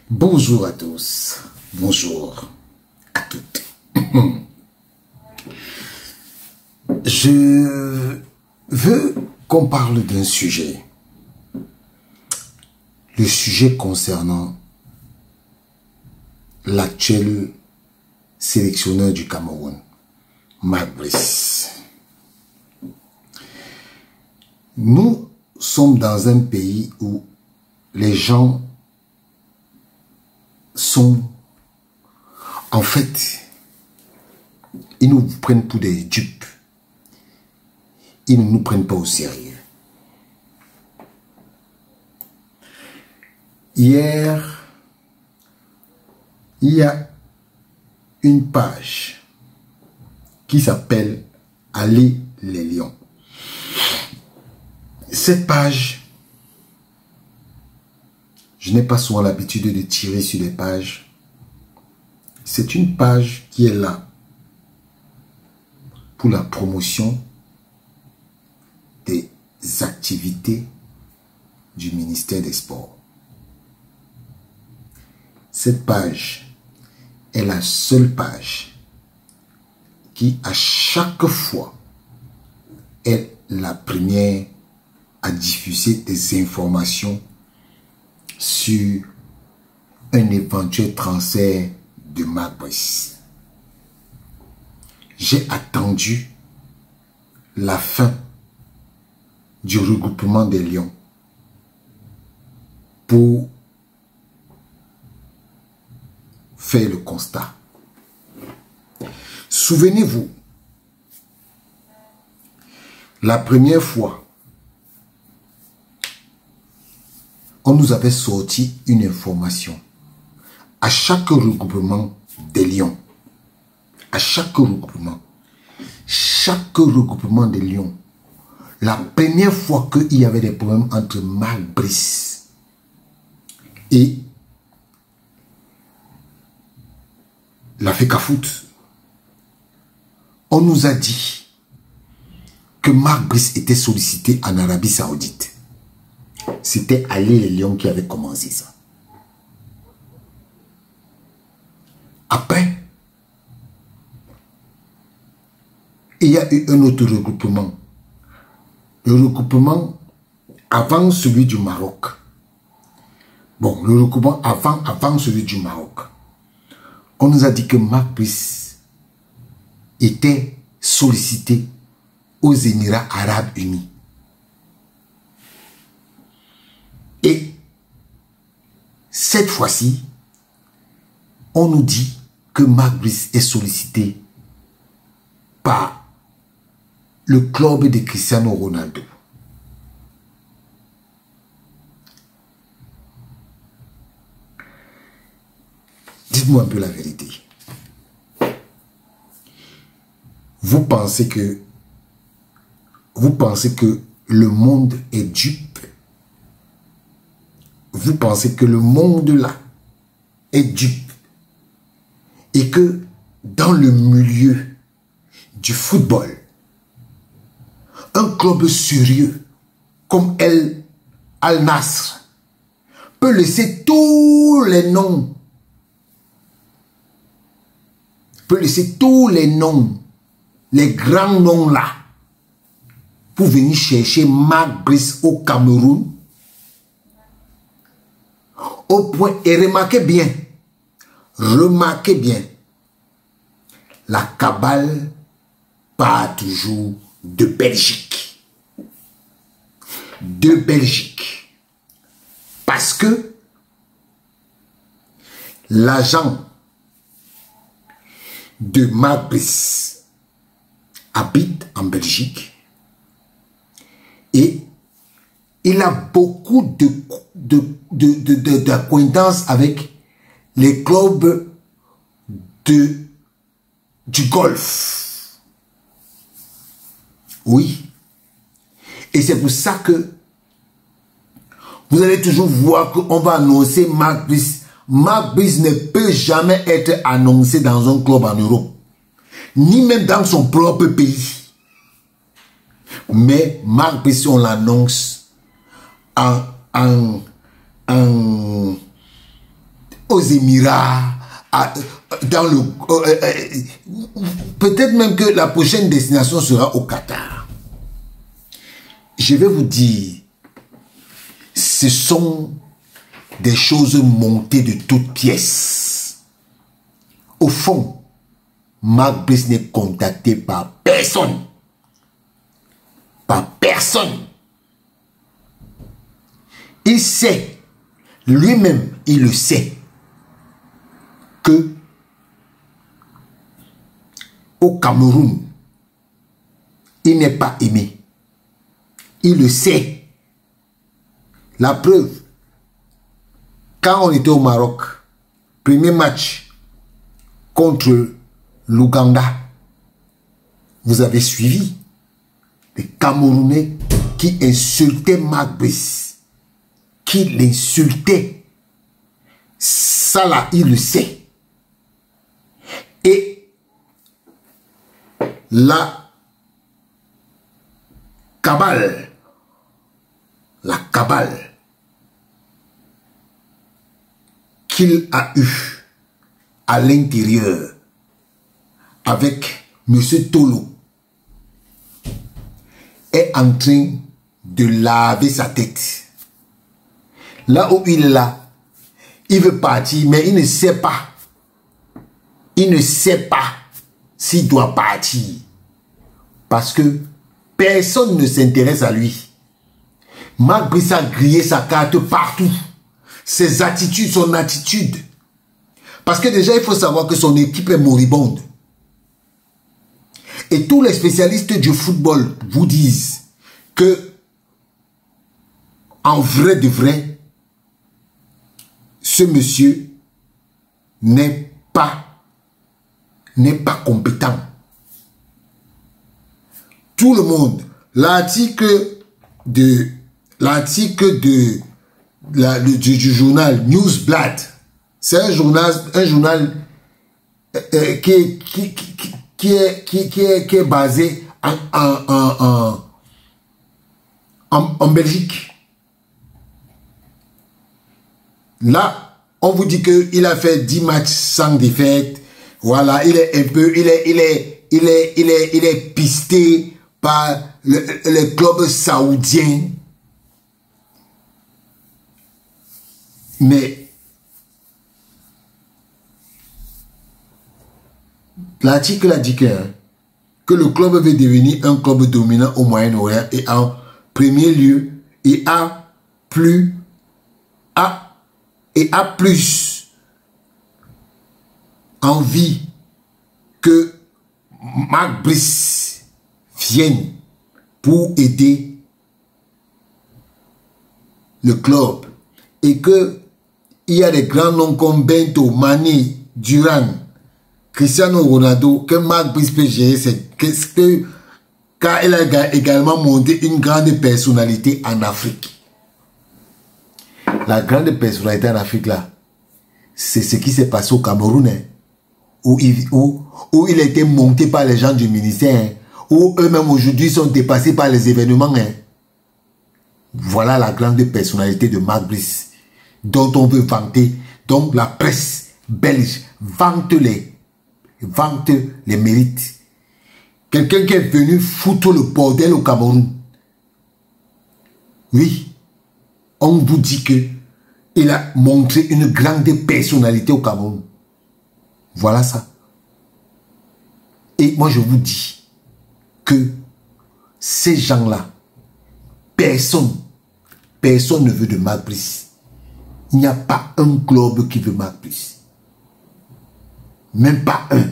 Bonjour à tous, bonjour à toutes. Je veux qu'on parle d'un sujet. Le sujet concernant l'actuel sélectionneur du Cameroun, Marc Brice. Nous sommes dans un pays où les gens sont, en fait, ils nous prennent pour des dupes. Ils ne nous prennent pas au sérieux. Hier, il y a une page qui s'appelle « Allez les lions ». Cette page, je n'ai pas souvent l'habitude de tirer sur les pages. C'est une page qui est là pour la promotion des activités du ministère des Sports. Cette page est la seule page qui, à chaque fois, est la première à diffuser des informations sur un éventuel transfert de Marc Brice. J'ai attendu la fin du regroupement des Lions pour faire le constat. Souvenez-vous, la première fois, on nous avait sorti une information. À chaque regroupement des Lions, à chaque regroupement des Lions, la première fois qu'il y avait des problèmes entre Marc Brice et la FECAFOOT, on nous a dit que Marc Brice était sollicité en Arabie Saoudite. C'était Allez les Lions qui avait commencé ça. Après, il y a eu un autre regroupement. Le regroupement avant celui du Maroc. Bon, le regroupement avant celui du Maroc. On nous a dit que Marc Brice était sollicité aux Émirats Arabes Unis. Et cette fois-ci, on nous dit que Marc Brice est sollicité par le club de Cristiano Ronaldo. Dites-moi un peu la vérité. Vous pensez que le monde est dupe? Vous pensez que le monde là est dupe et que dans le milieu du football, un club sérieux comme Al Nassr peut laisser tous les noms, les grands noms là, pour venir chercher Marc Brice au Cameroun? Au point, et remarquez bien, la cabale part toujours de Belgique. Parce que l'agent de Marc Brice habite en Belgique et il a beaucoup d'acquaintances avec les clubs du golf. Oui. Et c'est pour ça que vous allez toujours voir qu'on va annoncer Marc Brice. Marc Brice ne peut jamais être annoncé dans un club en Europe, ni même dans son propre pays. Mais Marc Brice, on l'annonce en aux Émirats, dans le... peut-être même que la prochaine destination sera au Qatar. Je vais vous dire, ce sont des choses montées de toutes pièces. Au fond, Mark Brice n'est contacté par personne. Par personne. Il sait, lui-même, il le sait, que au Cameroun, il n'est pas aimé. Il le sait. La preuve, quand on était au Maroc, premier match contre l'Ouganda, vous avez suivi les Camerounais qui insultaient Mark Brice, qui l'insultaient. Ça là, il le sait. Et la cabale qu'il a eue à l'intérieur avec M. Tolo est en train de laver sa tête. Là où il est là, il veut partir, mais il ne sait pas. Il ne sait pas s'il doit partir. Parce que personne ne s'intéresse à lui. Mark Brice a grillé sa carte partout. Ses attitudes, son attitude. Parce que déjà, il faut savoir que son équipe est moribonde. Et tous les spécialistes du football vous disent que, en vrai de vrai, ce monsieur n'est pas compétent. Tout le monde, l'article du journal Newsblad, c'est un journal qui est basé en Belgique. Là, on vous dit qu'il a fait 10 matchs sans défaite. Voilà, il est pisté par le club saoudien. Mais l'article a dit que le club veut devenir un club dominant au Moyen-Orient et en premier lieu, et a plus envie que Mark Brice vienne pour aider le club et que il y a des grands noms comme Bento, Mané, Durant, Cristiano Ronaldo, que Mark Brice peut gérer, car il a également monté une grande personnalité en Afrique. La grande personnalité en Afrique là, c'est ce qui s'est passé au Cameroun, hein, où il a été monté par les gens du ministère, hein, où eux-mêmes aujourd'hui sont dépassés par les événements. Hein. Voilà la grande personnalité de Mark Brice, dont on veut vanter. Donc la presse belge vante les mérites. Quelqu'un qui est venu foutre le bordel au Cameroun. Oui. On vous dit que il a montré une grande personnalité au Cameroun. Voilà ça. Et moi je vous dis que ces gens-là, personne ne veut de Mark Brice. Il n'y a pas un club qui veut Mark Brice. Même pas un.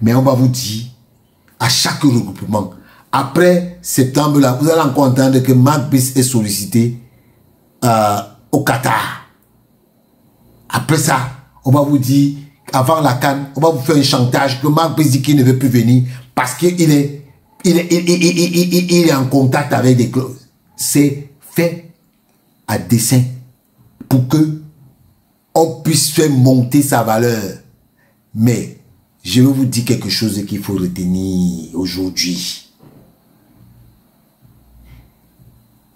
Mais on va vous dire, à chaque regroupement, après septembre, là, vous allez encore entendre que Mark Brice est sollicité au Qatar. Après ça, on va vous dire, avant la CAN, on va vous faire un chantage que Mark Brice dit qu'il ne veut plus venir parce qu'il est en contact avec des clauses. C'est fait à dessein pour que on puisse faire monter sa valeur. Mais je vais vous dire quelque chose qu'il faut retenir aujourd'hui.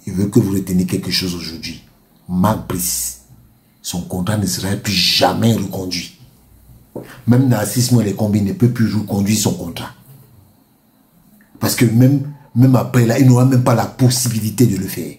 Je veux que vous reteniez quelque chose aujourd'hui. Mark Brice son contrat ne sera plus jamais reconduit. Même Narcisse Molekombi ne peut plus reconduire son contrat. Parce que même après là, il n'aura même pas la possibilité de le faire.